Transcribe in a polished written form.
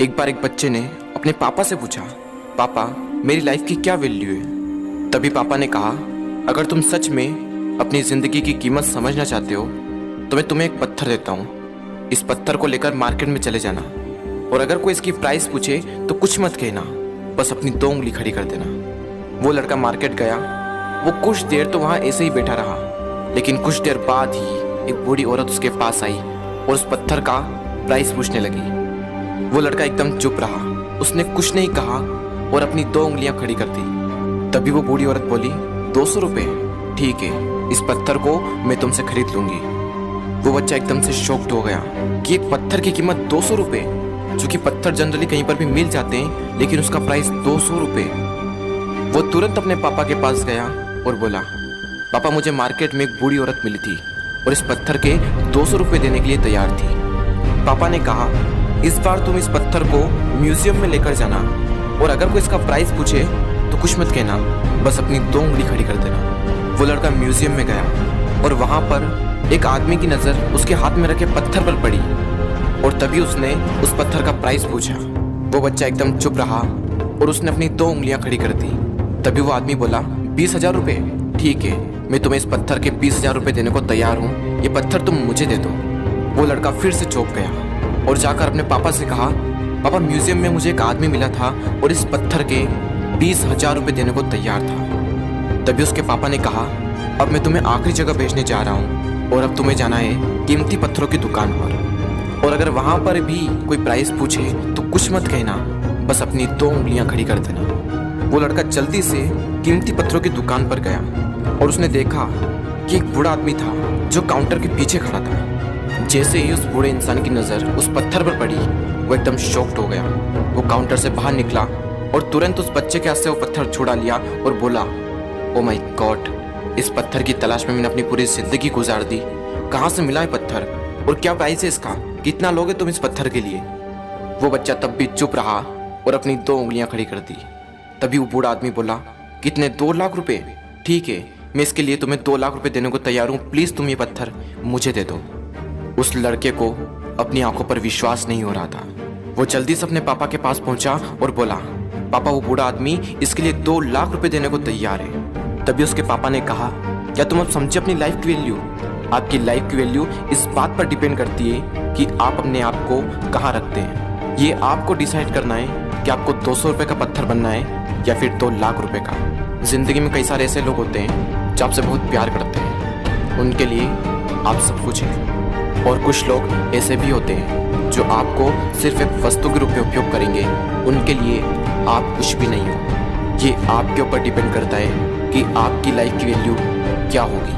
एक बार एक बच्चे ने अपने पापा से पूछा, पापा मेरी लाइफ की क्या वैल्यू है। तभी पापा ने कहा, अगर तुम सच में अपनी ज़िंदगी की कीमत समझना चाहते हो तो मैं तुम्हें एक पत्थर देता हूँ। इस पत्थर को लेकर मार्केट में चले जाना और अगर कोई इसकी प्राइस पूछे तो कुछ मत कहना, बस अपनी 2 उंगली खड़ी कर देना। वो लड़का मार्केट गया। वो कुछ देर तो वहाँ ऐसे ही बैठा रहा, लेकिन कुछ देर बाद ही एक बूढ़ी औरत उसके पास आई और उस पत्थर का प्राइस पूछने लगी। वो लड़का एकदम चुप रहा, उसने कुछ नहीं कहा और अपनी 2 उंगलियां खड़ी कर दी। तभी वो बूढ़ी औरत बोली, 200 रुपये, ठीक है, इस पत्थर को मैं तुमसे खरीद लूंगी। वो बच्चा एकदम से शॉक्ड हो गया कि एक पत्थर की कीमत 200 रुपये, जो कि पत्थर जनरली कहीं पर भी मिल जाते हैं, लेकिन उसका प्राइस 200 रुपये। वो तुरंत अपने पापा के पास गया और बोला, पापा मुझे मार्केट में एक बूढ़ी औरत मिली थी और इस पत्थर के 200 रुपये देने के लिए तैयार थी। पापा ने कहा, इस बार तुम इस पत्थर को म्यूजियम में लेकर जाना और अगर कोई इसका प्राइस पूछे तो कुछ मत कहना, बस अपनी 2 उंगली खड़ी कर देना। वो लड़का म्यूजियम में गया और वहाँ पर एक आदमी की नज़र उसके हाथ में रखे पत्थर पर पड़ी और तभी उसने उस पत्थर का प्राइस पूछा। वो बच्चा एकदम चुप रहा और उसने अपनी 2 उंगलियां खड़ी कर दी। तभी वो आदमी बोला, 20,000 रुपये, ठीक है, मैं तुम्हें इस पत्थर के 20,000 रुपये देने को तैयार हूँ, ये पत्थर तुम मुझे दे दो। वो लड़का फिर से चौंक गया और जाकर अपने पापा से कहा, पापा म्यूजियम में मुझे एक आदमी मिला था और इस पत्थर के 20,000 रुपये देने को तैयार था। तभी उसके पापा ने कहा, अब मैं तुम्हें आखिरी जगह भेजने जा रहा हूँ और अब तुम्हें जाना है कीमती पत्थरों की दुकान पर और अगर वहाँ पर भी कोई प्राइस पूछे तो कुछ मत कहना, बस अपनी 2 उंगलियां खड़ी कर देना। वो लड़का जल्दी से कीमती पत्थरों की दुकान पर गया और उसने देखा कि एक बूढ़ा आदमी था जो काउंटर के पीछे खड़ा था। जैसे ही उस बूढ़े इंसान की नज़र उस पत्थर पर पड़ी, वो एकदम शॉक्ड हो गया। वो काउंटर से बाहर निकला और तुरंत उस बच्चे के हाथ से वो पत्थर छुड़ा लिया और बोला, ओ माय गॉड, इस पत्थर की तलाश में मैंने अपनी पूरी जिंदगी गुजार दी। कहाँ से मिला है पत्थर और क्या प्राइस है इसका, कितना लोगे तुम इस पत्थर के लिए। वो बच्चा तब भी चुप रहा और अपनी 2 उंगलियां खड़ी कर दी। तभी वो बूढ़ा आदमी बोला, कितने, 2 लाख रुपए, ठीक है, मैं इसके लिए तुम्हें 2 लाख रुपए देने को तैयार हूँ, प्लीज़ तुम ये पत्थर मुझे दे दो। उस लड़के को अपनी आंखों पर विश्वास नहीं हो रहा था। वो जल्दी से अपने पापा के पास पहुंचा और बोला, पापा वो बूढ़ा आदमी इसके लिए 2 लाख रुपए देने को तैयार है। तभी उसके पापा ने कहा, क्या तुम अब समझे अपनी लाइफ की वैल्यू? आपकी लाइफ की वैल्यू इस बात पर डिपेंड करती है कि आप अपने आप को कहाँ रखते हैं। ये आपको डिसाइड करना है कि आपको 200 रुपये का पत्थर बनना है या फिर 2 लाख रुपए का। जिंदगी में कई सारे ऐसे लोग होते हैं जो आपसे बहुत प्यार करते हैं, उनके लिए आप सब कुछ हैं, और कुछ लोग ऐसे भी होते हैं जो आपको सिर्फ एक वस्तु के रूप में उपयोग करेंगे, उनके लिए आप कुछ भी नहीं हो। ये आपके ऊपर डिपेंड करता है कि आपकी लाइफ की वैल्यू क्या होगी।